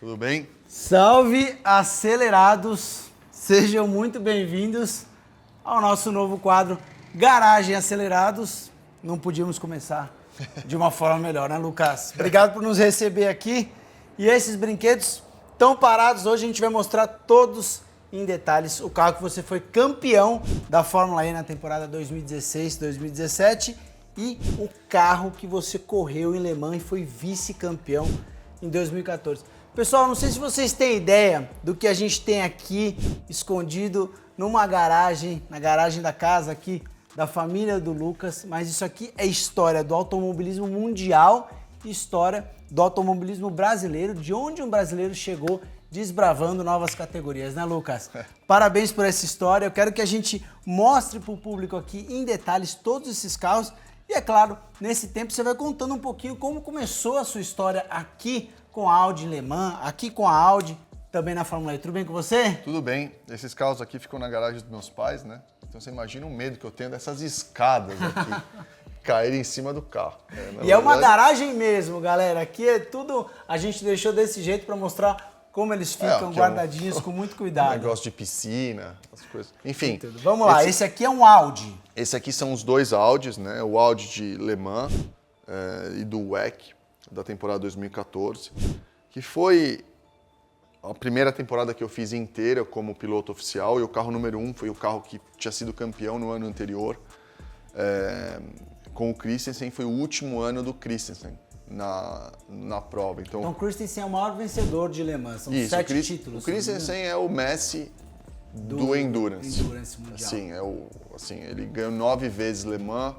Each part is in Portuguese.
Tudo bem? Salve, acelerados! Sejam muito bem-vindos ao nosso novo quadro Garagem Acelerados. Não podíamos começar de uma forma melhor, né, Lucas? Obrigado por nos receber aqui. E esses brinquedos estão parados. Hoje a gente vai mostrar todos em detalhes o carro que você foi campeão da Fórmula E na temporada 2016-2017 e o carro que você correu em Le Mans e foi vice-campeão em 2014. Pessoal, não sei se vocês têm ideia do que a gente tem aqui escondido numa garagem, na garagem da casa aqui da família do Lucas, mas isso aqui é história do automobilismo mundial e história do automobilismo brasileiro, de onde um brasileiro chegou desbravando novas categorias, né, Lucas? Parabéns por essa história. Eu quero que a gente mostre para o público aqui em detalhes todos esses carros. E é claro, nesse tempo você vai contando um pouquinho como começou a sua história aqui com a Audi Le Mans, aqui com a Audi, também na Fórmula E. Tudo bem com você? Tudo bem. Esses carros aqui ficam na garagem dos meus pais, né? Então você imagina o medo que eu tenho dessas escadas aqui caírem em cima do carro. É uma garagem mesmo, galera. Aqui é tudo, a gente deixou desse jeito para mostrar como eles ficam guardadinhos com muito cuidado. Negócio de piscina, as coisas. Enfim. Vamos lá, esse aqui é um Audi. Esse aqui são os dois Audis, né? O Audi de Le Mans e do WEC, da temporada 2014, que foi a primeira temporada que eu fiz inteira como piloto oficial, e o carro número 1 foi o carro que tinha sido campeão no ano anterior. Com o Christensen, foi o último ano do Christensen na prova. Então o Christensen é o maior vencedor de Le Mans, são 7 títulos. O Christensen é o Messi do Endurance. Endurance mundial. Ele ganhou 9 vezes Le Mans,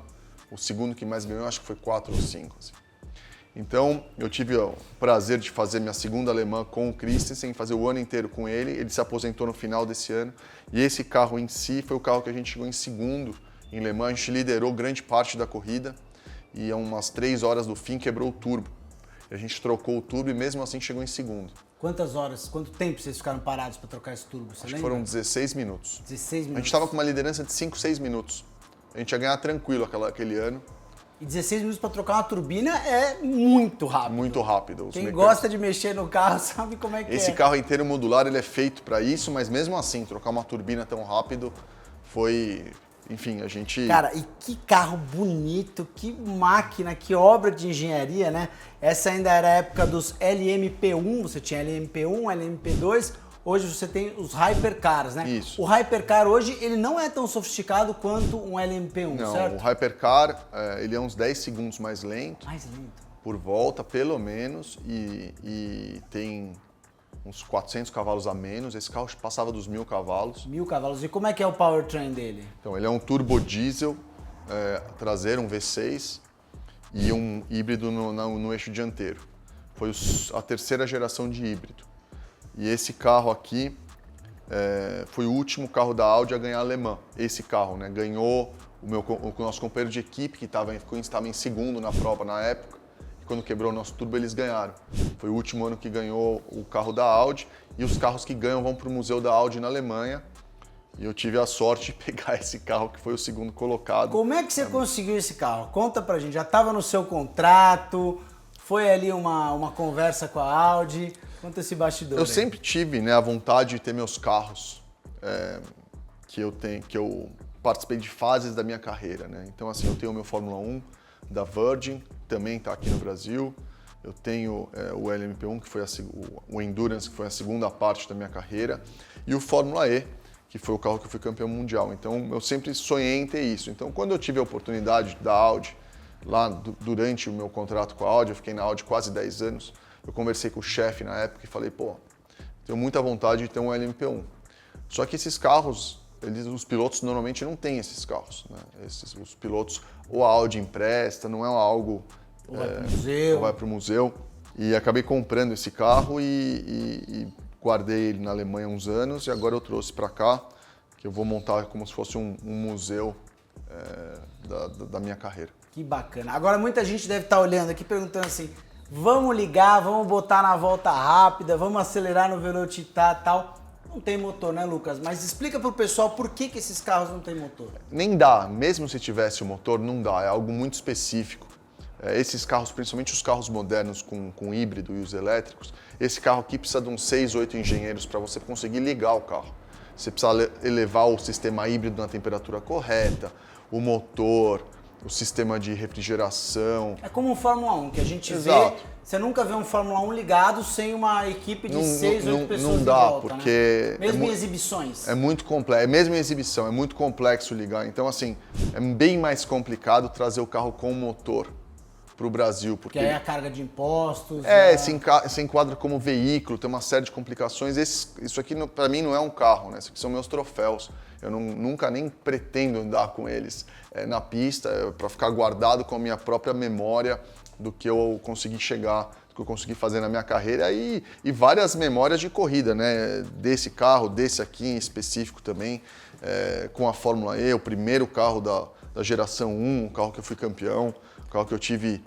o segundo que mais ganhou acho que foi 4 ou 5. Assim. Então eu tive o prazer de fazer minha segunda Le Mans com o Christensen, fazer o ano inteiro com ele. Ele se aposentou no final desse ano e esse carro em si foi o carro que a gente chegou em segundo em Le Mans. A gente liderou grande parte da corrida e a umas 3 horas do fim quebrou o turbo. A gente trocou o turbo e mesmo assim chegou em segundo. Quantas horas, quanto tempo vocês ficaram parados para trocar esse turbo? Você Acho que lembra? foram 16 minutos. 16 minutos. A gente estava com uma liderança de 5, 6 minutos. A gente ia ganhar tranquilo aquele ano. E 16 minutos para trocar uma turbina é muito rápido. Muito rápido. Quem gosta de mexer no carro sabe como é que Esse carro inteiro modular ele é feito para isso, mas mesmo assim, trocar uma turbina tão rápido foi... Enfim, a gente... Cara, e que carro bonito, que máquina, que obra de engenharia, né? Essa ainda era a época dos LMP1, você tinha LMP1, LMP2, hoje você tem os Hypercars, né? Isso. O Hypercar hoje, ele não é tão sofisticado quanto um LMP1, não, certo? O Hypercar, ele é uns 10 segundos mais lento. Mais lento. Por volta, pelo menos, e tem uns 400 cavalos a menos. Esse carro passava dos 1.000 cavalos. 1.000 cavalos. E como é que é o powertrain dele? Então, ele é um turbo diesel traseiro, um V6, e um híbrido no eixo dianteiro. Foi a terceira geração de híbrido. E esse carro aqui foi o último carro da Audi a ganhar Le Mans. Esse carro, né? Ganhou o nosso companheiro de equipe, que estava em segundo na prova na época. Quando quebrou o nosso turbo, eles ganharam. Foi o último ano que ganhou o carro da Audi, e os carros que ganham vão para o Museu da Audi na Alemanha. E eu tive a sorte de pegar esse carro, que foi o segundo colocado. Como é que você conseguiu esse carro? Conta pra gente. Já estava no seu contrato? Foi ali uma conversa com a Audi? Conta esse bastidor. Eu sempre tive, né, a vontade de ter meus carros que eu participei de fases da minha carreira, né? Então, assim, eu tenho o meu Fórmula 1 da Virgin, também está aqui no Brasil. Eu tenho o LMP1, que foi o Endurance, que foi a segunda parte da minha carreira, e o Fórmula E, que foi o carro que eu fui campeão mundial. Então, eu sempre sonhei em ter isso. Então, quando eu tive a oportunidade da Audi, lá durante o meu contrato com a Audi, eu fiquei na Audi quase 10 anos, eu conversei com o chefe na época e falei, pô, tenho muita vontade de ter um LMP1. Só que esses carros, os pilotos normalmente não têm esses carros, né? Os pilotos, ou a Audi empresta, não é algo... Ou vai pro museu. Ou vai pro museu. E acabei comprando esse carro e guardei ele na Alemanha há uns anos, e agora eu trouxe para cá, que eu vou montar como se fosse um museu da minha carreira. Que bacana. Agora muita gente deve estar olhando aqui perguntando assim, vamos ligar, vamos botar na volta rápida, vamos acelerar no Velocitar e tal. Não tem motor, né, Lucas? Mas explica pro pessoal por que esses carros não têm motor. Nem dá, mesmo se tivesse o motor, não dá, é algo muito específico. esses carros, principalmente os carros modernos com híbrido e os elétricos, esse carro aqui precisa de uns 6, 8 engenheiros para você conseguir ligar o carro. Você precisa elevar o sistema híbrido na temperatura correta, o motor, o sistema de refrigeração. É como um Fórmula 1, que a gente Exato. vê. Você nunca vê um Fórmula 1 ligado sem uma equipe de 6, 8 pessoas não dá, em volta, porque né? Mesmo em exibições. É muito complexo, mesmo em exibição, é muito complexo ligar. Então, assim, é bem mais complicado trazer o carro com motor para o Brasil. Porque que aí a carga de impostos... se enquadra como veículo, tem uma série de complicações. Isso aqui, para mim, não é um carro, né? Isso aqui são meus troféus. Eu nunca nem pretendo andar com eles na pista, para ficar guardado com a minha própria memória do que eu consegui chegar, do que eu consegui fazer na minha carreira e várias memórias de corrida, né? Desse carro, desse aqui em específico também, com a Fórmula E, o primeiro carro da geração 1, o carro que eu fui campeão, o carro que eu tive...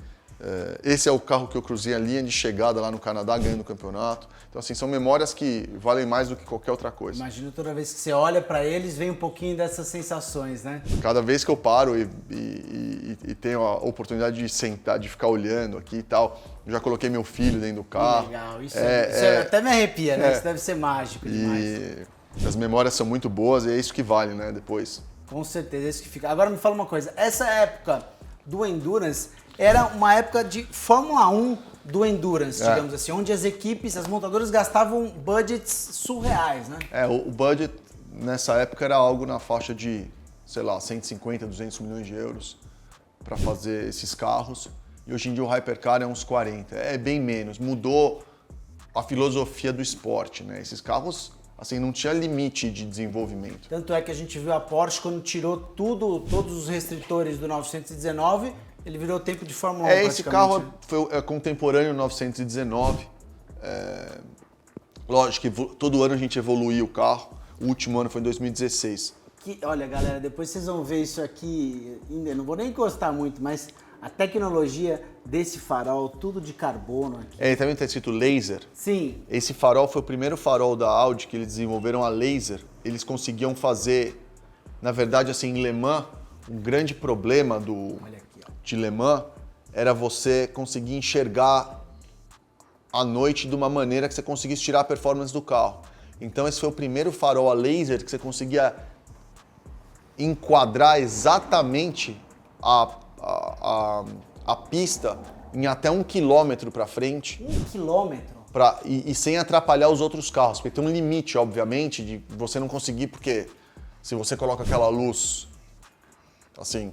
esse é o carro que eu cruzei a linha de chegada lá no Canadá, ganhando o campeonato. Então, assim, são memórias que valem mais do que qualquer outra coisa. Imagino toda vez que você olha para eles, vem um pouquinho dessas sensações, né? Cada vez que eu paro e tenho a oportunidade de sentar, de ficar olhando aqui e tal, eu já coloquei meu filho dentro do carro. Legal, isso até me arrepia, né? Isso deve ser mágico demais. E as memórias são muito boas e é isso que vale, né, depois. Com certeza, é isso que fica. Agora me fala uma coisa, essa época do Endurance era uma época de Fórmula 1 do Endurance, digamos assim, onde as equipes, as montadoras gastavam budgets surreais, né? O budget nessa época era algo na faixa de, sei lá, 150, 200 milhões de euros para fazer esses carros. E hoje em dia o Hypercar é uns 40, é bem menos. Mudou a filosofia do esporte, né? Esses carros, assim, não tinha limite de desenvolvimento. Tanto é que a gente viu a Porsche quando tirou todos os restritores do 919, ele virou tempo de Fórmula 1 Esse carro foi contemporâneo ao 919. Lógico que todo ano a gente evoluía o carro. O último ano foi em 2016. Olha, galera, depois vocês vão ver isso aqui, ainda não vou nem encostar muito, mas a tecnologia desse farol, tudo de carbono aqui. Também está escrito laser. Sim. Esse farol foi o primeiro farol da Audi que eles desenvolveram a laser. Eles conseguiam fazer, na verdade, assim, em Le Mans, um grande problema de Le Mans era você conseguir enxergar à noite de uma maneira que você conseguisse tirar a performance do carro. Então esse foi o primeiro farol a laser que você conseguia enquadrar exatamente a pista em até 1 quilômetro para frente. 1 quilômetro? E sem atrapalhar os outros carros, porque tem um limite, obviamente, de você não conseguir, porque se você coloca aquela luz assim,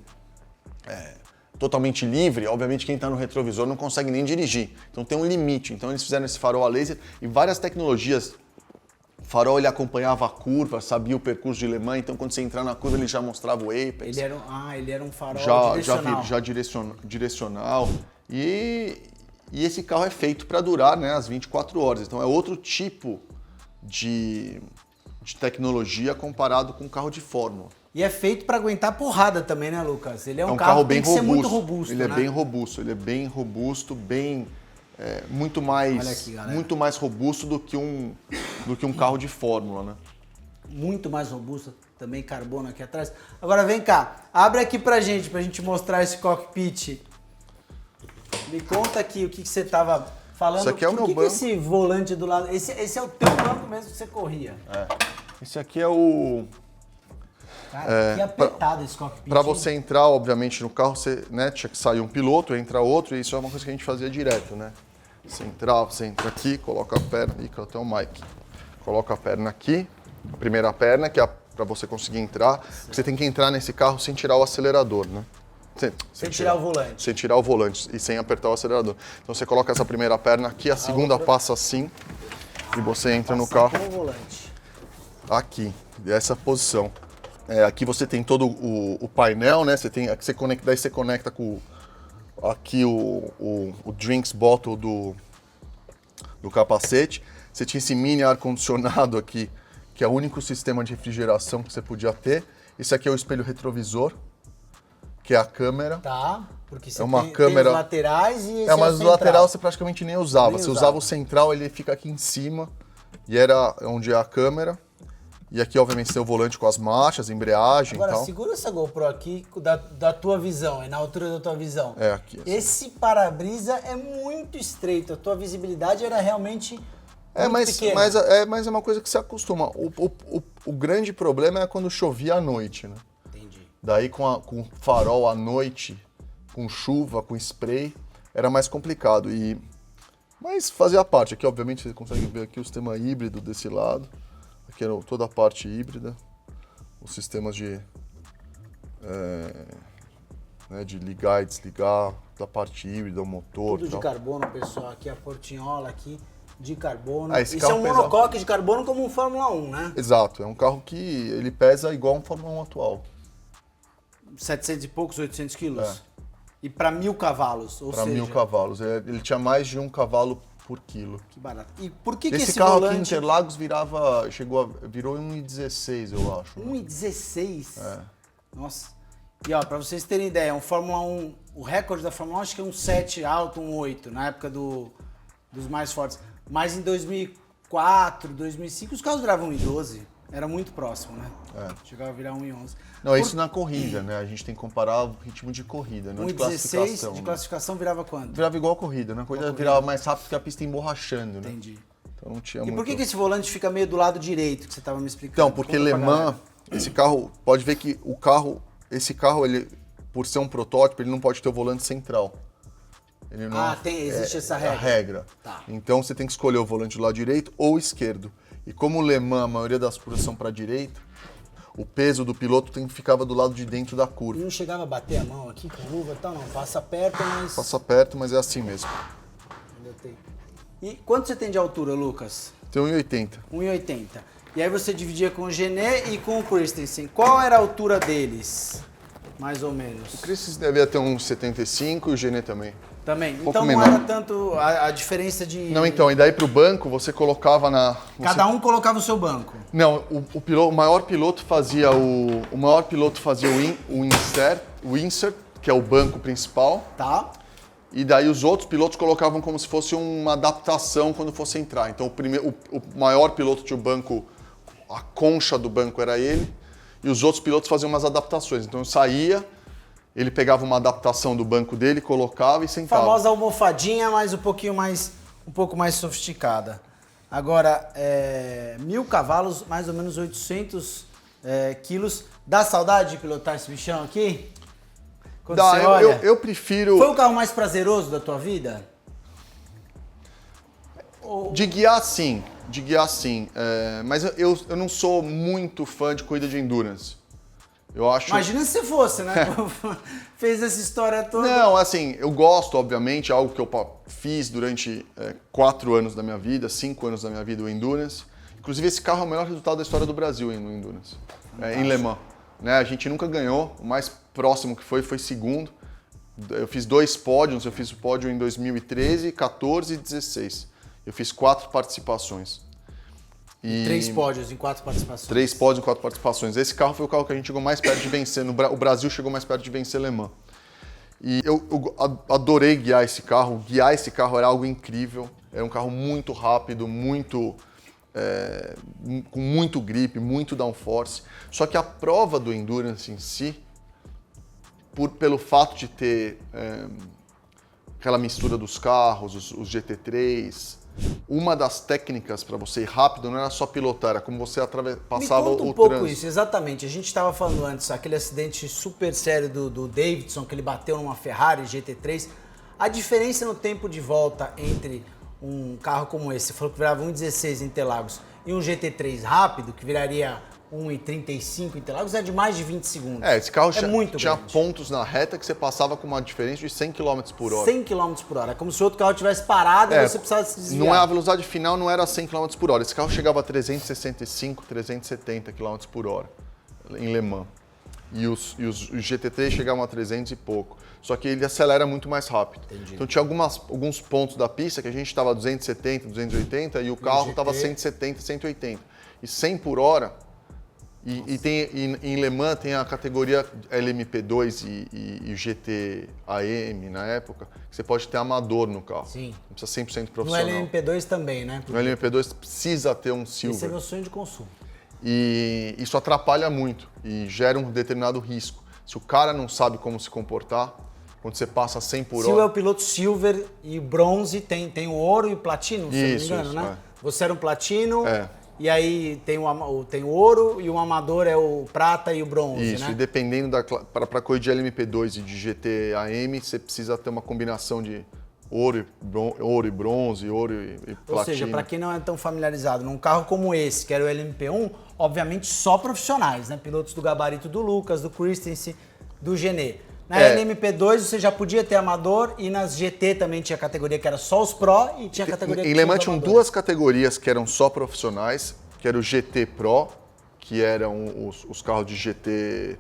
totalmente livre, obviamente quem está no retrovisor não consegue nem dirigir. Então tem um limite. Então eles fizeram esse farol a laser e várias tecnologias. O farol ele acompanhava a curva, sabia o percurso de Le Mans, então quando você entrar na curva ele já mostrava o apex. Ele era um farol direcional. Já direcional. E esse carro é feito para durar, né, as 24 horas. Então é outro tipo de tecnologia comparado com um carro de fórmula. E é feito para aguentar porrada também, né, Lucas? Ele é um carro que bem tem que ser muito robusto, Ele né? é bem robusto, muito mais robusto do que um carro de fórmula, né? Muito mais robusto, também carbono aqui atrás. Agora vem cá, abre aqui pra gente mostrar esse cockpit. Me conta aqui o que você tava falando. Isso aqui é o meu banco. Esse volante do lado, esse é o teu banco mesmo que você corria? Esse aqui é o... Cara, que apertado esse cockpit. Para você entrar, obviamente, no carro, você, né, tinha que sair um piloto, entra outro, e isso é uma coisa que a gente fazia direto, né? Você entra aqui, coloca a perna, até o Mike. Coloca a perna aqui, a primeira perna, que é para você conseguir entrar. Você tem que entrar nesse carro sem tirar o acelerador, né? Sem tirar o volante. Sem tirar o volante e sem apertar o acelerador. Então você coloca essa primeira perna aqui, a segunda passa assim, e você entra no carro. Com o volante. Aqui, dessa posição. Aqui você tem todo o painel, né? Aqui você conecta com aqui o drinks bottle do capacete. Você tinha esse mini ar-condicionado aqui, que é o único sistema de refrigeração que você podia ter. Esse aqui é o espelho retrovisor, que é a câmera. Tá, porque você câmera... tem os laterais e esse mas o o lateral você praticamente nem usava. Você usava o central, ele fica aqui em cima, e era onde é a câmera. E aqui, obviamente, tem o volante com as marchas, embreagem Agora, e tal. segura essa GoPro aqui da tua visão, na altura da tua visão. É, aqui. Assim. Esse para-brisa é muito estreito, a tua visibilidade era realmente muito pequena. Mas é uma coisa que se acostuma. O grande problema é quando chovia à noite, né? Entendi. Daí com farol à noite, com chuva, com spray, era mais complicado. Mas fazia parte. Aqui, obviamente, você consegue ver aqui o sistema híbrido desse lado. Aqui era toda a parte híbrida. Os sistemas de ligar e desligar, da parte híbrida, o motor. Tudo de carbono, pessoal. Aqui a portinhola aqui de carbono. Esse Isso é carro um pesa... monocoque de carbono como um Fórmula 1, né? Exato. É um carro que ele pesa igual um Fórmula 1 atual. 700 e poucos, 800 quilos? É. E para 1000 cavalos, ou Para seja... 1000 cavalos. Ele tinha mais de 1 cavalo por quilo. Que barato. E por que Esse esse carro volante... aqui em Interlagos virou em 1,16, eu acho. 1,16? É. Nossa. E ó, pra vocês terem ideia, um Fórmula 1, o recorde da Fórmula 1 acho que é um 7 alto, um 8, na época dos mais fortes. Mas em 2004, 2005, os carros viravam 1,12. Era muito próximo, né? É. Chegava a virar 1,11. Não, isso na corrida, né? A gente tem que comparar o ritmo de corrida, não de 1,16 classificação. de né? classificação virava quanto? Virava igual a corrida, né? A corrida virava mais rápido que a pista emborrachando, né? Entendi. Então não tinha E muito... por que esse volante fica meio do lado direito, que você estava me explicando? Então, porque Conta Le pra Mans, galera. esse carro, pode ver que esse carro, ele, por ser um protótipo, ele não pode ter o volante central. Ele não, existe essa regra. É a regra. Tá. Então você tem que escolher o volante do lado direito ou esquerdo. E como o Le Mans, a maioria das curvas são para a direita, o peso do piloto ficava do lado de dentro da E curva. não chegava a bater a mão aqui com luva e tal, não. Passa perto, mas... Passa perto, mas é assim mesmo. Ainda tem. E quanto você tem de altura, Lucas? Tem 1,80. 1,80. E aí você dividia com o Gené e com o Christensen. Qual era a altura deles? Mais ou menos. O Chris devia ter uns 75 e o Genê também. Também. pouco Então não menor. era tanto a diferença de... Não, então, e daí pro banco você colocava na... Cada um colocava o seu banco. Não, o maior piloto fazia o insert, que é o banco principal, Tá? e daí os outros pilotos colocavam como se fosse uma adaptação quando fosse entrar. Então o maior piloto tinha o banco, a concha do banco era ele, e os outros pilotos faziam umas adaptações. Então eu saía, ele pegava uma adaptação do banco dele, colocava e sentava. Famosa almofadinha, mas um pouco mais sofisticada. Agora, 1000 cavalos, mais ou menos 800 quilos. Dá saudade de pilotar esse bichão aqui? Quando você olha? Eu prefiro... Foi o carro mais prazeroso da tua vida? De guiar, sim. Mas eu não sou muito fã de corrida de endurance. Eu acho... Imagina se você fosse, né? Fez essa história toda. Não, assim, eu gosto, obviamente, algo que eu fiz durante 4 anos da minha vida, 5 anos da minha vida, o Endurance. Inclusive, esse carro é o melhor resultado da história do Brasil no Endurance, em Le Mans. Né? A gente nunca ganhou, o mais próximo que foi segundo. Eu fiz 2 pódios, eu fiz o pódio em 2013, 14 e 16. Eu fiz 4 participações. 3 pódios em 4 participações. 3 pódios em 4 participações. Esse carro foi o carro que a gente chegou mais perto de vencer. O Brasil chegou mais perto de vencer Le Mans. E eu adorei guiar esse carro. Guiar esse carro era algo incrível. Era um carro muito rápido, com muito grip, muito downforce. Só que a prova do Endurance em si, pelo fato de ter aquela mistura dos carros, os GT3... Uma das técnicas para você ir rápido não era só pilotar, era como você passava Me conta o um pouco trânsito. isso, exatamente. A gente estava falando antes, aquele acidente super sério do Davidson, que ele bateu numa Ferrari GT3. A diferença no tempo de volta entre um carro como esse, você falou que virava 1,16 em Interlagos, e um GT3 rápido, que viraria 1,35 em Interlagos, é de mais de 20 segundos. Esse carro tinha grande. pontos na reta que você passava com uma diferença de 100 km por hora. 100 km por hora. É como se o outro carro tivesse parado e você precisasse se desviar. A velocidade final não era 100 km por hora. Esse carro chegava a 365, 370 km por hora em Le Mans. E os GT3 chegavam a 300 e pouco. Só que ele acelera muito mais rápido. Entendi. Então tinha alguns pontos da pista que a gente estava 270, 280 e o carro estava 170, 180. E 100 por hora... em Le Mans tem a categoria LMP2 e GT AM na época, que você pode ter amador no carro. Sim. Não precisa 100% No profissional. LMP2 também, né? No LMP2 precisa ter um Esse é Silver. meu sonho de consumo. E isso atrapalha muito e gera um determinado risco. Se o cara não sabe como se comportar, quando você passa 100 por Sil hora... é o piloto silver e bronze, tem o ouro e o platino, se eu não me engano, né? Você era um platino, e aí tem o ouro e o amador é o prata e o bronze, Isso, né? e dependendo para corrida de LMP2 e de GT AM, você precisa ter uma combinação de ouro e bronze, ouro e platino. Ou seja, para quem não é tão familiarizado, num carro como esse, que era o LMP1, obviamente só profissionais, né? Pilotos do gabarito do Lucas, do Christensen, do Genê. Na LMP2 você já podia ter amador e nas GT também tinha categoria que era só os Pro e tinha categoria que em Le Mans tinham duas categorias que eram só profissionais, que era o GT Pro, que eram os carros de GT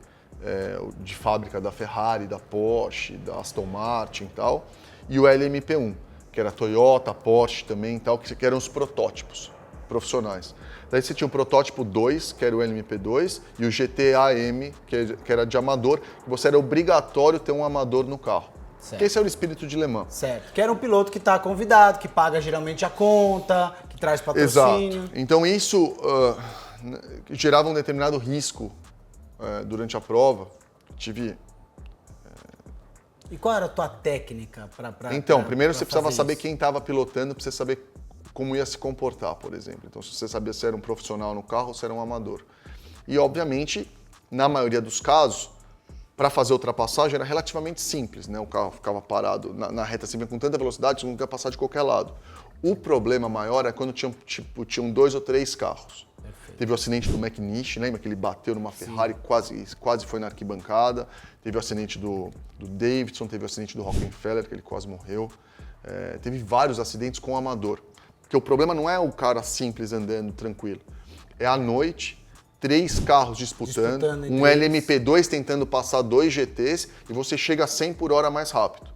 de fábrica da Ferrari, da Porsche, da Aston Martin e tal, e o LMP1, que era Toyota, Porsche também e tal, que eram os protótipos profissionais. Daí você tinha o protótipo 2, que era o LMP2, e o GT AM, que era de amador, que você era obrigatório ter um amador no carro. Porque esse é o espírito de Le Mans. Certo. Que era um piloto que está convidado, que paga geralmente a conta, que traz patrocínio. Exato. Então isso gerava um determinado risco durante a prova. Tive... E qual era a tua técnica para Então, primeiro você precisava saber quem estava pilotando, para você saber como ia se comportar, por exemplo. Então, se você sabia se era um profissional no carro ou se era um amador. E, obviamente, na maioria dos casos, para fazer ultrapassagem era relativamente simples, né? O carro ficava parado na reta assim, com tanta velocidade, você não ia passar de qualquer lado. O problema maior é quando tinham 2 ou 3 carros. Perfeito. Teve o acidente do McNish, lembra que ele bateu numa Ferrari, quase foi na arquibancada. Teve o acidente do Davidson, teve o acidente do Rockefeller, que ele quase morreu. Teve vários acidentes com o amador. Porque o problema não é o cara simples andando tranquilo. É à noite, 3 carros disputando um LMP2 tentando passar 2 GTs e você chega a 100 por hora mais rápido.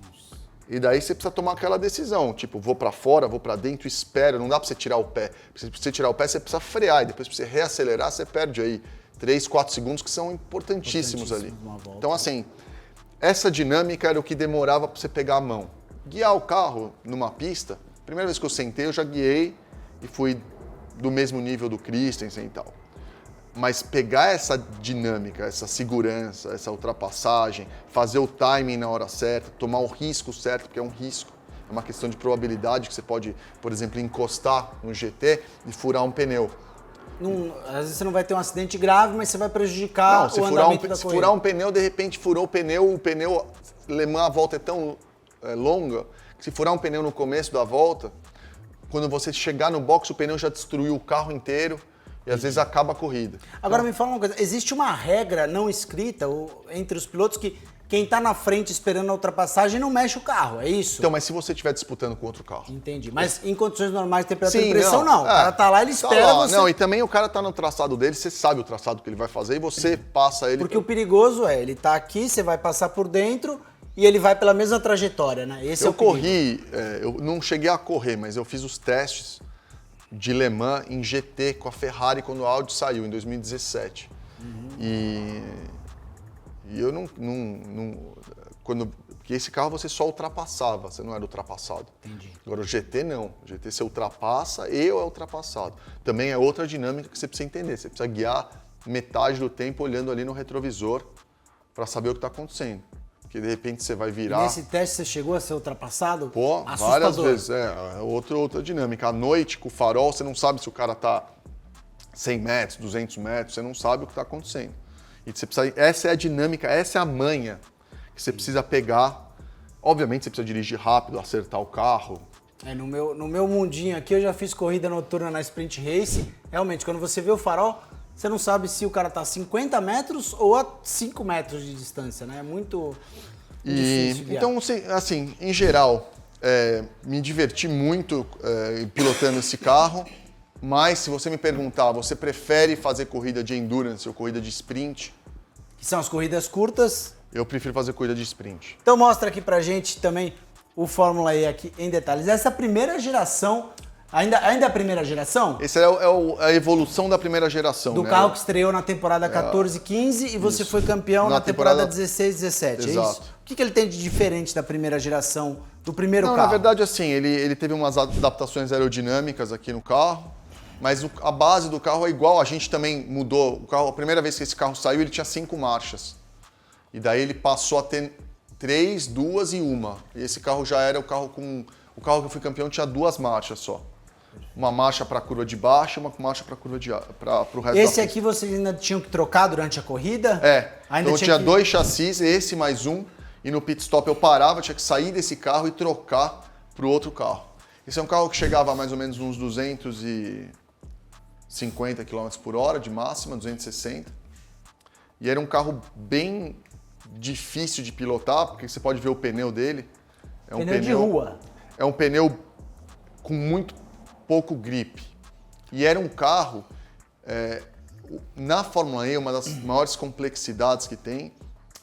Nossa. E daí você precisa tomar aquela decisão, tipo, vou para fora, vou para dentro, espero, não dá para você tirar o pé. Se você tirar o pé, você precisa frear e depois para você reacelerar, você perde aí 3, 4 segundos que são importantíssimos ali. Então assim, essa dinâmica era o que demorava para você pegar a mão. Guiar o carro numa pista, primeira vez que eu sentei, eu já guiei e fui do mesmo nível do Christensen e tal. Mas pegar essa dinâmica, essa segurança, essa ultrapassagem, fazer o timing na hora certa, tomar o risco certo, porque é um risco, é uma questão de probabilidade que você pode, por exemplo, encostar no GT e furar um pneu. Às vezes você não vai ter um acidente grave, mas você vai prejudicar o andamento da corrida. Se furar um pneu, de repente furou o pneu Le Mans, a volta é tão longa, que se furar um pneu no começo da volta, quando você chegar no box, o pneu já destruiu o carro inteiro e às vezes acaba a corrida. Agora me fala uma coisa, existe uma regra não escrita entre os pilotos que quem está na frente esperando a ultrapassagem não mexe o carro, é isso? Então, mas se você estiver disputando com outro carro. Entendi. Mas em condições normais, temperatura e pressão, não. O cara tá lá, ele espera você. Não, e também o cara tá no traçado dele, você sabe o traçado que ele vai fazer e você passa ele... Porque o perigoso ele tá aqui, você vai passar por dentro e ele vai pela mesma trajetória, né? Esse é o perigo. Eu não cheguei a correr, mas eu fiz os testes de Le Mans em GT com a Ferrari quando o Audi saiu, em 2017. E eu porque esse carro você só ultrapassava, você não era ultrapassado. Entendi. Agora o GT não. O GT você ultrapassa e é ultrapassado. Também é outra dinâmica que você precisa entender. Você precisa guiar metade do tempo olhando ali no retrovisor para saber o que está acontecendo. Porque de repente você vai virar... E nesse teste você chegou a ser ultrapassado? Pô, várias vezes. Outra dinâmica. À noite, com o farol, você não sabe se o cara está 100 metros, 200 metros, você não sabe o que está acontecendo. E você precisa, essa é a dinâmica, essa é a manha que você precisa pegar. Obviamente você precisa dirigir rápido, acertar o carro. No meu mundinho aqui, eu já fiz corrida noturna na Sprint Race. Realmente, quando você vê o farol, você não sabe se o cara está a 50 metros ou a 5 metros de distância, né? É muito difícil guiar. Então, assim, em geral, me diverti muito pilotando esse carro. Mas se você me perguntar, você prefere fazer corrida de endurance ou corrida de sprint? Que são as corridas curtas. Eu prefiro fazer corrida de sprint. Então mostra aqui pra gente também o Fórmula E aqui em detalhes. Essa primeira geração, ainda é a primeira geração? Essa é a evolução da primeira geração. Do carro que estreou na temporada 14 e 15 e você foi campeão na temporada 16 e 17, Exato. É isso? O que ele tem de diferente da primeira geração, do primeiro carro? Na verdade, assim, ele teve umas adaptações aerodinâmicas aqui no carro. Mas a base do carro é igual, a gente também mudou. O carro, a primeira vez que esse carro saiu, ele tinha 5 marchas. E daí ele passou a ter 3, 2 e 1. E esse carro já era o carro com... O carro que eu fui campeão tinha 2 marchas só. Uma marcha para a curva de baixo e uma marcha para a curva de para o resto Esse da aqui vocês ainda tinham que trocar durante a corrida? Ainda então tinha 2 chassis, esse mais um, e no pit stop eu parava, tinha que sair desse carro e trocar para o outro carro. Esse é um carro que chegava a mais ou menos uns 250 km por hora de máxima, 260. E era um carro bem difícil de pilotar, porque você pode ver o pneu dele. É um pneu de rua. É um pneu com muito pouco grip. E era um carro, na Fórmula E, uma das maiores complexidades que tem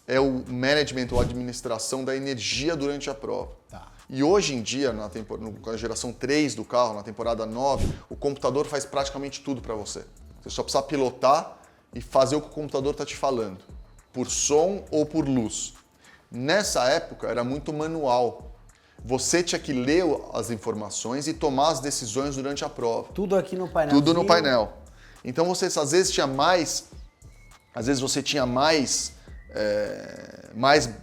é o management ou administração da energia durante a prova. Tá. E hoje em dia, com a geração 3 do carro, na temporada 9, o computador faz praticamente tudo para você. Você só precisa pilotar e fazer o que o computador está te falando, por som ou por luz. Nessa época era muito manual. Você tinha que ler as informações e tomar as decisões durante a prova. Tudo aqui no painel. Tudo no painel. Então você às vezes você tinha mais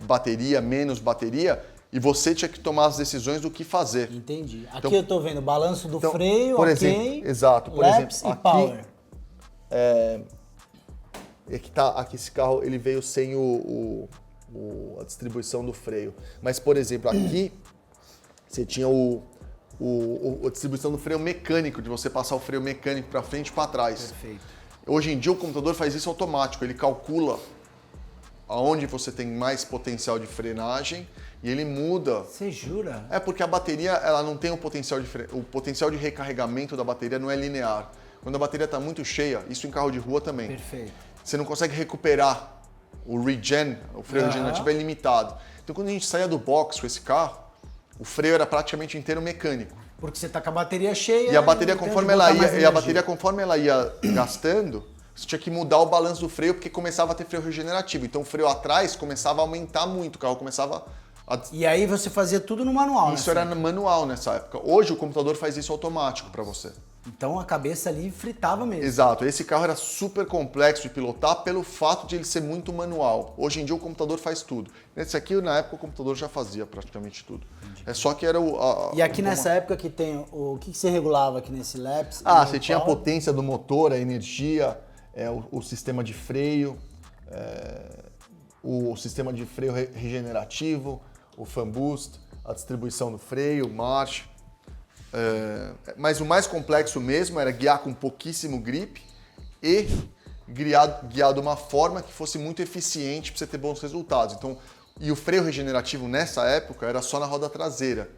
bateria, menos bateria, e você tinha que tomar as decisões do que fazer. Entendi. Aqui então, eu tô vendo balanço do freio, por ok, exemplo, exato, por laps exemplo, e power. Aqui esse carro ele veio sem a distribuição do freio. Mas, por exemplo, aqui você tinha a distribuição do freio mecânico, de você passar o freio mecânico para frente e para trás. Perfeito. Hoje em dia o computador faz isso automático, ele calcula aonde você tem mais potencial de frenagem e ele muda. Você jura? É porque a bateria ela não tem o potencial de recarregamento da bateria não é linear. Quando a bateria está muito cheia, isso em carro de rua também. Perfeito. Você não consegue recuperar o freio regenerativo é limitado. Então quando a gente saía do box com esse carro, o freio era praticamente inteiro mecânico. Porque você tá com a bateria cheia. E a bateria conforme ela ia gastando, você tinha que mudar o balanço do freio porque começava a ter freio regenerativo. Então o freio atrás começava a aumentar muito, o carro começava a... E aí você fazia tudo no manual, Isso era manual nessa época. Hoje o computador faz isso automático para você. Então a cabeça ali fritava mesmo. Exato. Esse carro era super complexo de pilotar pelo fato de ele ser muito manual. Hoje em dia o computador faz tudo. Nesse aqui, na época, o computador já fazia praticamente tudo. Entendi. É só que era E aqui nessa época que tem o que você regulava aqui nesse laps? Você tinha a potência do motor, a energia, o sistema de freio, o sistema de freio regenerativo, o fan boost, a distribuição do freio, marcha. Mas o mais complexo mesmo era guiar com pouquíssimo grip e guiar de uma forma que fosse muito eficiente para você ter bons resultados. Então, e o freio regenerativo nessa época era só na roda traseira.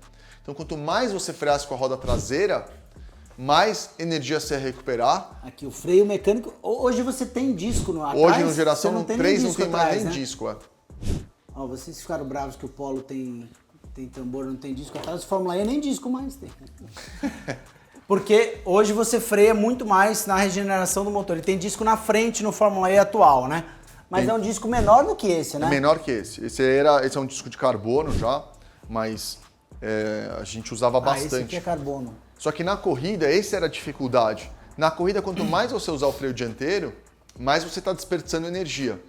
Então, quanto mais você freasse com a roda traseira, mais energia você ia recuperar. Aqui o freio mecânico. Hoje você tem disco no atrás. Hoje, na geração 3, não tem mais nem disco. Ó, vocês ficaram bravos que o Polo tem tambor, não tem disco atrás. O Fórmula E nem disco mais tem. Porque hoje você freia muito mais na regeneração do motor. Ele tem disco na frente no Fórmula E atual, né? Mas é um disco menor do que esse, né? É menor que esse. Esse é um disco de carbono já, mas a gente usava bastante. Esse aqui é carbono. Só que na corrida, essa era a dificuldade. Na corrida, quanto mais você usar o freio dianteiro, mais você está desperdiçando energia.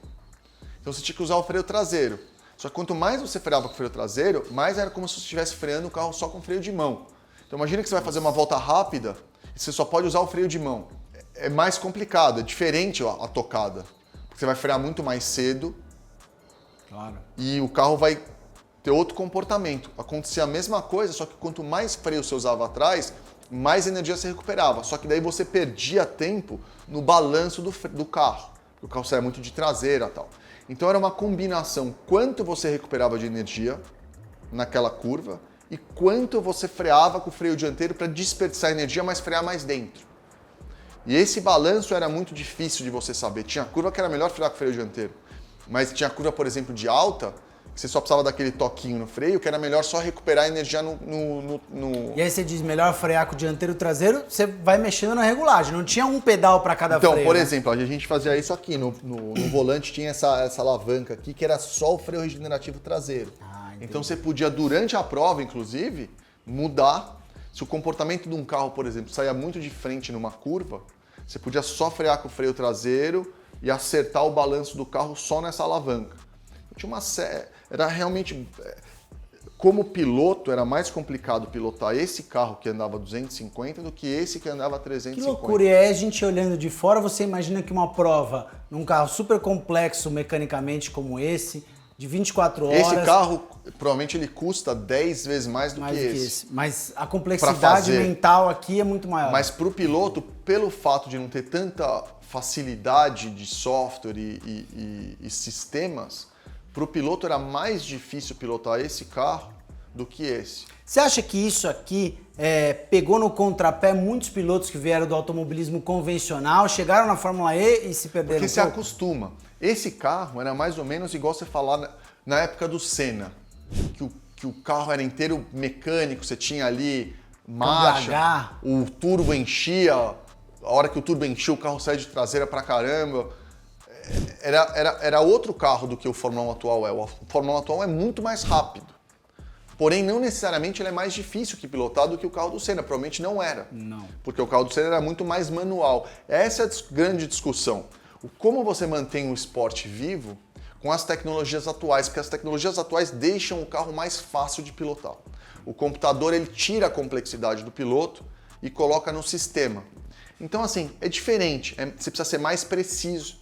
Então você tinha que usar o freio traseiro. Só que quanto mais você freava com o freio traseiro, mais era como se você estivesse freando o carro só com freio de mão. Então imagina que você vai fazer uma volta rápida e você só pode usar o freio de mão. É mais complicado, é diferente a tocada. Porque você vai frear muito mais cedo. Claro. E o carro vai ter outro comportamento. Acontecia a mesma coisa, só que quanto mais freio você usava atrás, mais energia você recuperava. Só que daí você perdia tempo no balanço do carro. O carro saia muito de traseira e tal. Então era uma combinação, quanto você recuperava de energia naquela curva e quanto você freava com o freio dianteiro para desperdiçar energia, mas frear mais dentro. E esse balanço era muito difícil de você saber. Tinha curva que era melhor frear com o freio dianteiro, mas tinha curva, por exemplo, de alta, que você só precisava daquele toquinho no freio, que era melhor só recuperar a energia no... E aí você diz, melhor frear com o dianteiro e o traseiro, você vai mexendo na regulagem, não tinha um pedal para cada freio. Então, por exemplo, a gente fazia isso aqui, no volante tinha essa alavanca aqui, que era só o freio regenerativo traseiro. Então você podia, durante a prova, inclusive, mudar. Se o comportamento de um carro, por exemplo, saía muito de frente numa curva, você podia só frear com o freio traseiro e acertar o balanço do carro só nessa alavanca. Tinha uma era realmente... Como piloto, era mais complicado pilotar esse carro que andava 250 do que esse que andava 350. Que loucura! E aí a gente olhando de fora, você imagina que uma prova num carro super complexo mecanicamente como esse, de 24 horas... Esse carro, provavelmente, ele custa 10 vezes mais do que esse. Mas a complexidade mental aqui é muito maior. Mas para o piloto, pelo fato de não ter tanta facilidade de software e sistemas, para o piloto era mais difícil pilotar esse carro do que esse. Você acha que isso aqui pegou no contrapé muitos pilotos que vieram do automobilismo convencional, chegaram na Fórmula E e se perderam? Porque se acostuma. Esse carro era mais ou menos igual você falar na época do Senna, que o carro era inteiro mecânico, você tinha ali marcha, o turbo enchia, a hora que o turbo enchia o carro saía de traseira pra caramba. Era outro carro do que o Fórmula 1 atual é. O Fórmula 1 atual é muito mais rápido. Porém, não necessariamente ele é mais difícil que pilotar do que o carro do Senna. Provavelmente não era. Não. Porque o carro do Senna era muito mais manual. Essa é a grande discussão. Como você mantém o esporte vivo com as tecnologias atuais. Porque as tecnologias atuais deixam o carro mais fácil de pilotar. O computador ele tira a complexidade do piloto e coloca no sistema. Então, assim, é diferente. Você precisa ser mais preciso.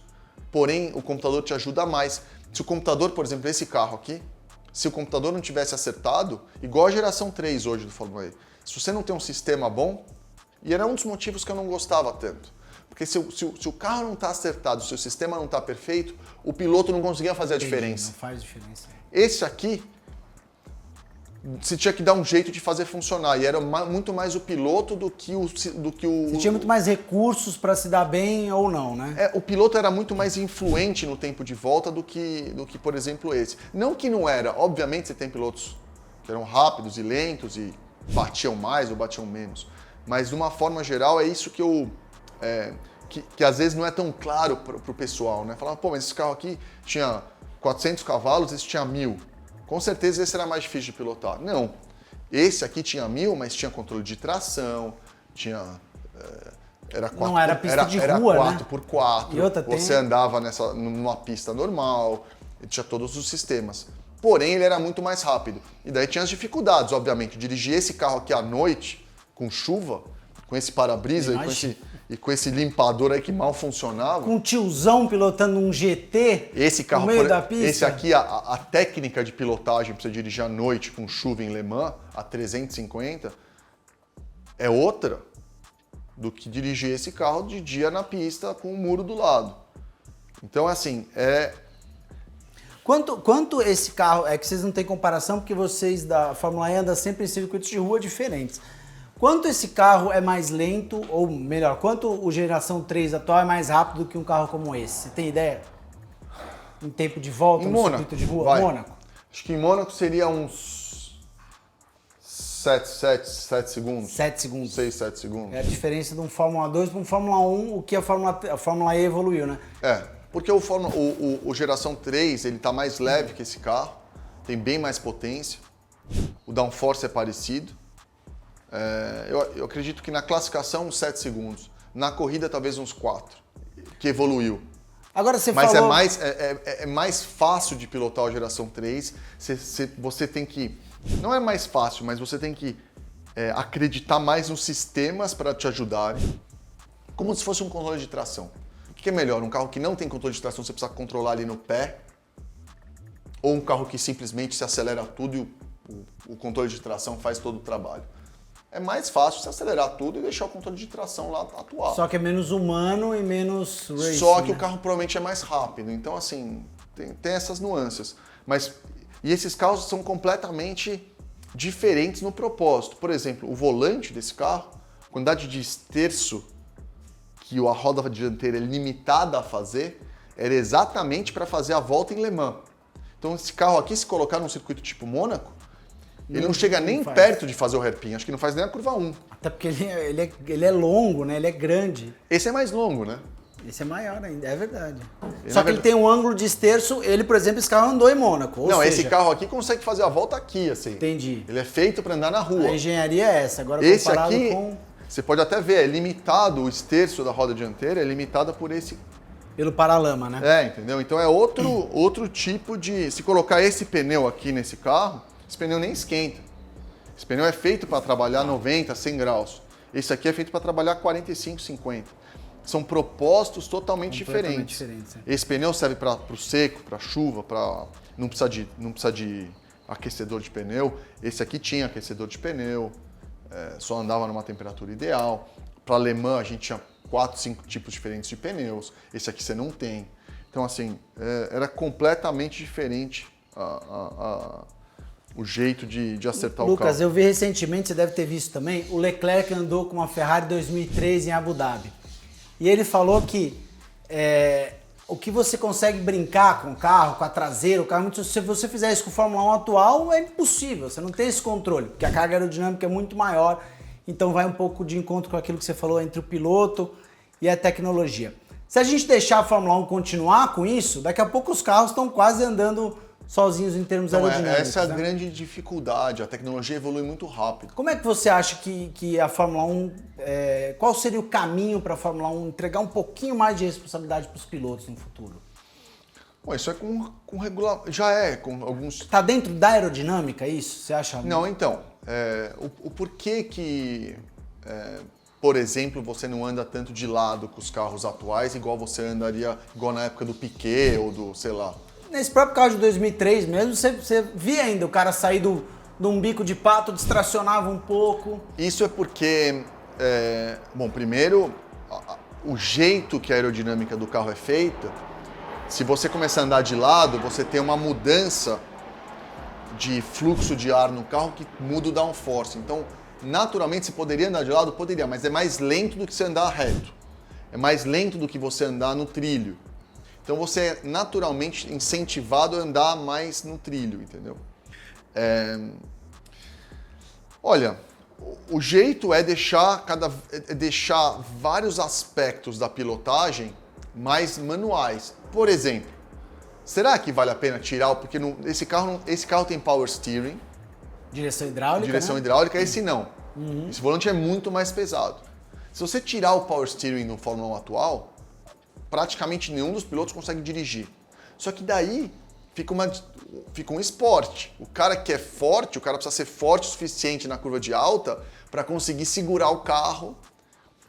Porém, o computador te ajuda mais. Se o computador, por exemplo, esse carro aqui, se o computador não tivesse acertado, igual a geração 3 hoje do Fórmula E, se você não tem um sistema bom, e era um dos motivos que eu não gostava tanto, porque se o carro não está acertado, se o sistema não está perfeito, o piloto não conseguia fazer a diferença. Não faz diferença. Esse aqui, você tinha que dar um jeito de fazer funcionar, e era muito mais o piloto do que o... Você tinha muito mais recursos para se dar bem ou não, né? O piloto era muito mais influente no tempo de volta do que, por exemplo, esse. Não que não era, obviamente você tem pilotos que eram rápidos e lentos e batiam mais ou batiam menos, mas de uma forma geral é isso que que às vezes não é tão claro para o pessoal, né? Falava, pô, mas esse carro aqui tinha 400 cavalos, esse tinha 1000. Com certeza esse era mais difícil de pilotar. Não. Esse aqui tinha 1000, mas tinha controle de tração, tinha... não era pista de rua, era 4x4. E outra, você andava numa pista normal, tinha todos os sistemas. Porém, ele era muito mais rápido. E daí tinha as dificuldades, obviamente. Dirigir esse carro aqui à noite, com chuva, com esse para-brisa e com esse limpador aí que mal funcionava. Com um tiozão pilotando um GT esse carro, no meio da pista. Esse aqui, a técnica de pilotagem para você dirigir à noite com chuva em Le Mans, a 350, é outra do que dirigir esse carro de dia na pista com o muro do lado. Então, assim, Quanto esse carro... É que vocês não têm comparação porque vocês da Fórmula E andam sempre em circuitos de rua diferentes. Quanto esse carro é mais lento, ou melhor, quanto o geração 3 atual é mais rápido do que um carro como esse? Você tem ideia? Em tempo de volta, no circuito de rua? Vai. Mônaco? Acho que em Mônaco seria uns 7 segundos. 7 segundos. 6, 7 segundos. É a diferença de um Fórmula 2 para um Fórmula 1, o que a Fórmula E evoluiu, né? Porque o geração 3 ele tá mais leve que esse carro, tem bem mais potência, o downforce é parecido. Eu acredito que na classificação uns 7 segundos, na corrida talvez uns 4, que evoluiu. Agora você Mas falou... é mais fácil de pilotar a geração 3, você tem que... Não é mais fácil, mas você tem que acreditar mais nos sistemas para te ajudarem, como se fosse um controle de tração. O que é melhor, um carro que não tem controle de tração, você precisa controlar ali no pé, ou um carro que simplesmente se acelera tudo e o controle de tração faz todo o trabalho? É mais fácil você acelerar tudo e deixar o controle de tração lá atuar. Só que é menos humano e menos racing, Só que o carro provavelmente é mais rápido. Então, assim, tem essas nuances. E esses carros são completamente diferentes no propósito. Por exemplo, o volante desse carro, a quantidade de esterço que a roda dianteira é limitada a fazer, era exatamente para fazer a volta em Le Mans. Então, esse carro aqui, se colocar num circuito tipo Mônaco, ele não chega nem perto de fazer o hairpin, acho que não faz nem a curva 1. Até porque ele é longo, né? Ele é grande. Esse é mais longo, né? Esse é maior ainda, é verdade. E Só que ele tem um ângulo de esterço, ele, por exemplo, esse carro andou em Mônaco. Ou Não, seja, esse carro aqui consegue fazer a volta aqui, assim. Entendi. Ele é feito para andar na rua. A engenharia é essa. Agora, Esse comparado aqui, com... você pode até ver, é limitado, o esterço da roda dianteira é limitado por esse... Pelo paralama, né? É, entendeu? Então é outro tipo de... Se colocar esse pneu aqui nesse carro, esse pneu nem esquenta. Esse pneu é feito para trabalhar 90, 100 graus. Esse aqui é feito para trabalhar 45, 50. São propósitos totalmente diferentes. Esse pneu serve para o seco, para chuva, não precisa de aquecedor de pneu. Esse aqui tinha aquecedor de pneu, só andava numa temperatura ideal. Para Le Mans a gente tinha 4, 5 tipos diferentes de pneus. Esse aqui você não tem. Então assim, era completamente diferente o jeito de acertar o carro. Lucas, eu vi recentemente, você deve ter visto também, o Leclerc andou com uma Ferrari 2003 em Abu Dhabi. E ele falou que o que você consegue brincar com o carro, com a traseira, o carro, se você fizer isso com o Fórmula 1 atual, é impossível, você não tem esse controle, porque a carga aerodinâmica é muito maior, então vai um pouco de encontro com aquilo que você falou entre o piloto e a tecnologia. Se a gente deixar a Fórmula 1 continuar com isso, daqui a pouco os carros estão quase andando sozinhos em termos aerodinâmicos. Essa é a né? grande dificuldade, a tecnologia evolui muito rápido. Como é que você acha que a Fórmula 1, qual seria o caminho para a Fórmula 1 entregar um pouquinho mais de responsabilidade para os pilotos no futuro? Bom, isso é com regular, já é com alguns... Está dentro da aerodinâmica isso? Você acha? Não, então, o porquê que, por exemplo, você não anda tanto de lado com os carros atuais igual você andaria, igual na época do Piquet ou do, sei lá... Nesse próprio carro de 2003 mesmo, você via ainda o cara sair de um bico de pato, distracionava um pouco. Isso é porque, bom, primeiro, o jeito que a aerodinâmica do carro é feita, se você começar a andar de lado, você tem uma mudança de fluxo de ar no carro que muda o downforce. Então, naturalmente, você poderia andar de lado? Poderia, mas é mais lento do que você andar reto. É mais lento do que você andar no trilho. Então você é naturalmente incentivado a andar mais no trilho, entendeu? Olha, o jeito é deixar vários aspectos da pilotagem mais manuais. Por exemplo, será que vale a pena tirar? Porque esse carro tem power steering. Direção hidráulica, Direção hidráulica, esse não. Esse volante é muito mais pesado. Se você tirar o power steering no Fórmula 1 atual, praticamente nenhum dos pilotos consegue dirigir. Só que daí fica um esporte. O cara que é forte, o cara precisa ser forte o suficiente na curva de alta para conseguir segurar o carro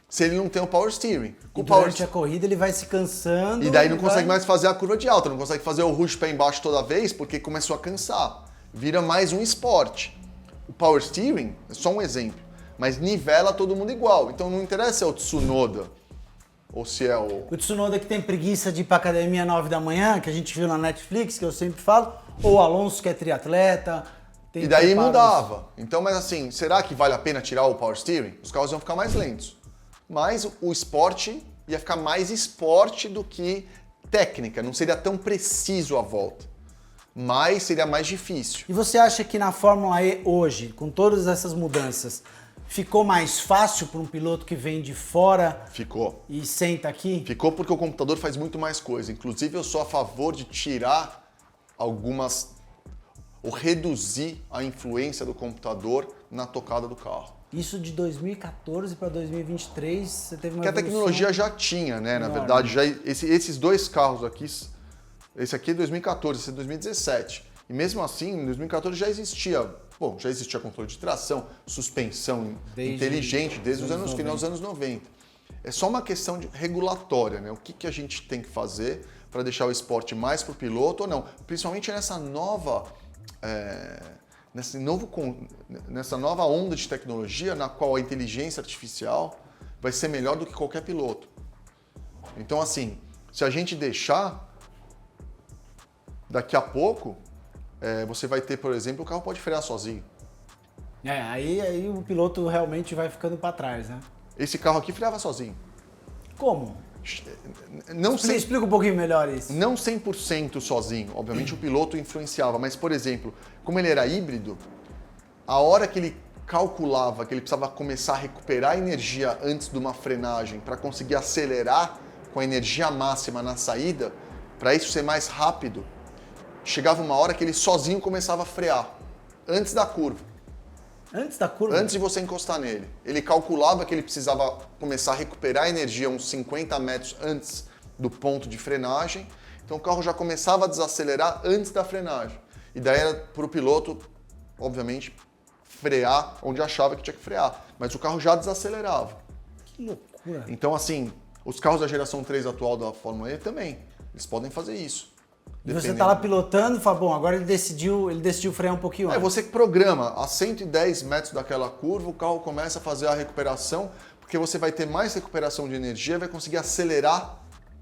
se ele não tem o power steering. E durante a corrida ele vai se cansando. E daí não consegue mais fazer a curva de alta, não consegue fazer o rush pé embaixo toda vez porque começou a cansar. Vira mais um esporte. O power steering é só um exemplo, mas nivela todo mundo igual. Então não interessa se é o Tsunoda ou se é o Tsunoda que tem preguiça de ir pra academia 9 da manhã, que a gente viu na Netflix, que eu sempre falo, ou o Alonso que é triatleta. E daí mudava. Então, mas assim, será que vale a pena tirar o power steering? Os carros iam ficar mais lentos. Mas o esporte ia ficar mais esporte do que técnica, não seria tão preciso a volta. Mas seria mais difícil. E você acha que na Fórmula E hoje, com todas essas mudanças, ficou mais fácil para um piloto que vem de fora e senta aqui? Ficou porque o computador faz muito mais coisa. Inclusive, eu sou a favor de tirar ou reduzir a influência do computador na tocada do carro. Isso de 2014 para 2023, você teve uma Porque a tecnologia já tinha, né? Na verdade, esses dois carros aqui, esse aqui é 2014, esse é 2017. E mesmo assim, em 2014 já existia controle de tração, suspensão inteligente desde os final dos anos 90. É só uma questão regulatória, né? O que a gente tem que fazer para deixar o esporte mais para o piloto ou não. Principalmente nessa nova onda de tecnologia na qual a inteligência artificial vai ser melhor do que qualquer piloto. Então, assim, se a gente deixar, daqui a pouco, você vai ter, por exemplo, o carro pode frear sozinho. Aí o piloto realmente vai ficando para trás, né? Esse carro aqui freava sozinho. Como? Não Explica um pouquinho melhor isso. Não 100% sozinho. Obviamente o piloto influenciava, mas, por exemplo, como ele era híbrido, a hora que ele calculava que ele precisava começar a recuperar energia antes de uma frenagem para conseguir acelerar com a energia máxima na saída, para isso ser mais rápido, chegava uma hora que ele sozinho começava a frear, antes da curva. Antes da curva? Antes de você encostar nele. Ele calculava que ele precisava começar a recuperar a energia uns 50 metros antes do ponto de frenagem, então o carro já começava a desacelerar antes da frenagem. E daí era para o piloto, obviamente, frear onde achava que tinha que frear, mas o carro já desacelerava. Que loucura. Então, assim, os carros da geração 3 atual da Fórmula E também, eles podem fazer isso. E você tá lá pilotando e fala, bom, agora ele decidiu frear um pouquinho antes. Você que programa a 110 metros daquela curva, o carro começa a fazer a recuperação, porque você vai ter mais recuperação de energia, vai conseguir acelerar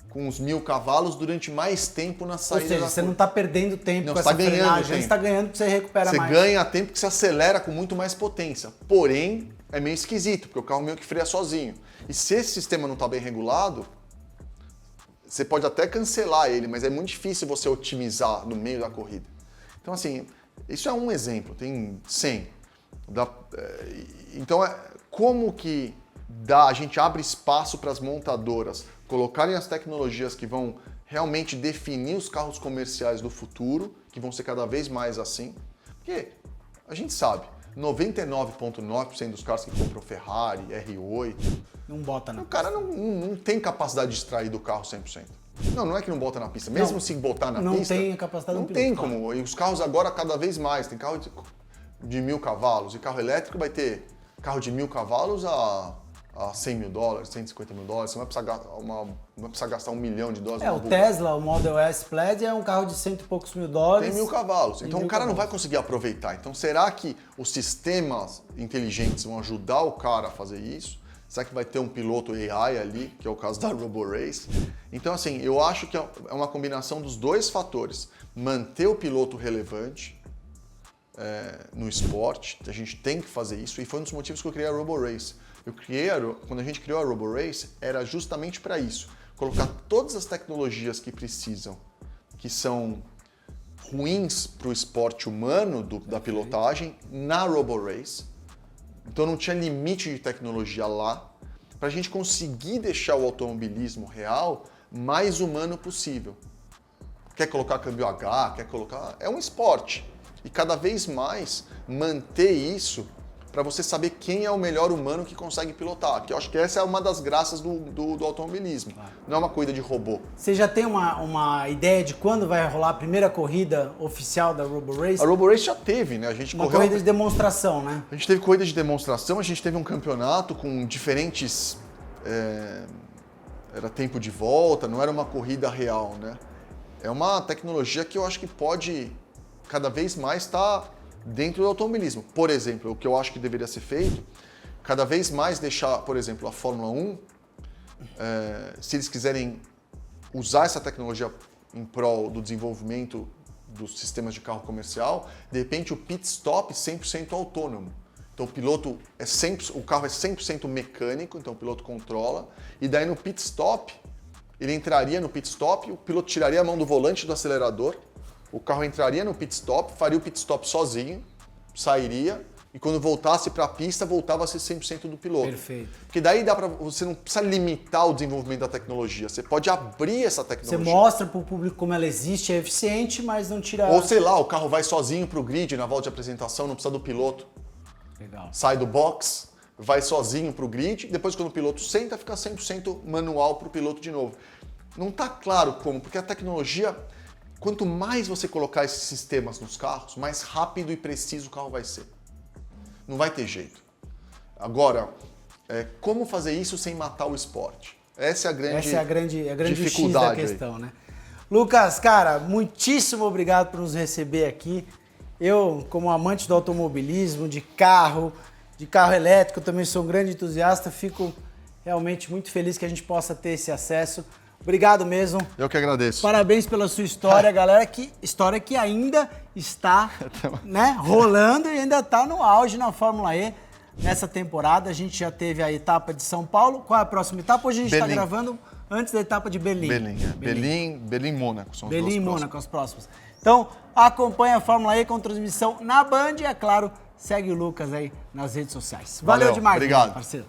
com os 1000 cavalos durante mais tempo na saída da curva. Ou seja, você não está perdendo tempo com essa frenagem, você está ganhando porque você recupera mais. Você ganha tempo que você acelera com muito mais potência. Porém, é meio esquisito, porque o carro meio que freia sozinho. E se esse sistema não está bem regulado, você pode até cancelar ele, mas é muito difícil você otimizar no meio da corrida. Então, assim, isso é um exemplo, tem 100. Então, como que a gente abre espaço para as montadoras colocarem as tecnologias que vão realmente definir os carros comerciais do futuro, que vão ser cada vez mais assim? Porque a gente sabe, 99,9% dos carros que compram Ferrari, R8... Não bota na pista. O cara não tem capacidade de extrair do carro 100%. Não é que não bota na pista. Mesmo se botar na pista... Não tem a capacidade Não tem como. E os carros agora cada vez mais. Tem carro de 1000 cavalos. E carro elétrico vai ter carro de 1000 cavalos a $100 mil, $150 mil. Você não vai precisar gastar $1 milhão. O Tesla, o Model S Plaid é um carro de $100 e poucos mil. Tem 1000 cavalos. Então o cara não vai conseguir aproveitar. Então será que os sistemas inteligentes vão ajudar o cara a fazer isso? Será que vai ter um piloto AI ali, que é o caso da RoboRace? Então, assim, eu acho que é uma combinação dos dois fatores. Manter o piloto relevante no esporte, a gente tem que fazer isso, e foi um dos motivos que eu criei a RoboRace. Quando a gente criou a RoboRace, era justamente para isso. Colocar todas as tecnologias que precisam, que são ruins para o esporte humano da pilotagem, na RoboRace. Então não tinha limite de tecnologia lá, para a gente conseguir deixar o automobilismo real mais humano possível. Quer colocar câmbio H, é um esporte. E cada vez mais manter isso para você saber quem é o melhor humano que consegue pilotar. Que eu acho que essa é uma das graças do automobilismo. Não é uma corrida de robô. Você já tem uma ideia de quando vai rolar a primeira corrida oficial da RoboRace? A RoboRace já teve, né? A gente correu corrida de demonstração, né? A gente teve corrida de demonstração, a gente teve um campeonato com diferentes... Era tempo de volta, não era uma corrida real, né? É uma tecnologia que eu acho que pode cada vez mais estar dentro do automobilismo. Por exemplo, o que eu acho que deveria ser feito, cada vez mais deixar, por exemplo, a Fórmula 1, se eles quiserem usar essa tecnologia em prol do desenvolvimento dos sistemas de carro comercial, de repente o pit stop 100% autônomo. Então o carro é 100% mecânico, então o piloto controla, e daí no pit stop, ele entraria no pit stop, o piloto tiraria a mão do volante do acelerador, o carro entraria no pit stop, faria o pit stop sozinho, sairia, e quando voltasse para a pista, voltava a ser 100% do piloto. Perfeito. Porque daí você não precisa limitar o desenvolvimento da tecnologia, você pode abrir essa tecnologia. Você mostra para o público como ela existe, é eficiente, mas não tira... Ou sei lá, o carro vai sozinho para o grid na volta de apresentação, não precisa do piloto. Legal. Sai do box, vai sozinho para o grid, depois quando o piloto senta, fica 100% manual para o piloto de novo. Não está claro como, porque a tecnologia... Quanto mais você colocar esses sistemas nos carros, mais rápido e preciso o carro vai ser. Não vai ter jeito. Agora, como fazer isso sem matar o esporte? Essa é a grande dificuldade X da questão, né? Lucas, cara, muitíssimo obrigado por nos receber aqui. Eu, como amante do automobilismo, de carro elétrico, também sou um grande entusiasta, fico realmente muito feliz que a gente possa ter esse acesso. Obrigado mesmo. Eu que agradeço. Parabéns pela sua história, galera. História que ainda está rolando e ainda está no auge na Fórmula E nessa temporada. A gente já teve a etapa de São Paulo. Qual é a próxima etapa? Hoje a gente está gravando antes da etapa de Berlim. Berlim e Mônaco são as Berlim e Mônaco, as próximas. Então, acompanhe a Fórmula E com transmissão na Band e, é claro, segue o Lucas aí nas redes sociais. Valeu demais, obrigado. Parceiro.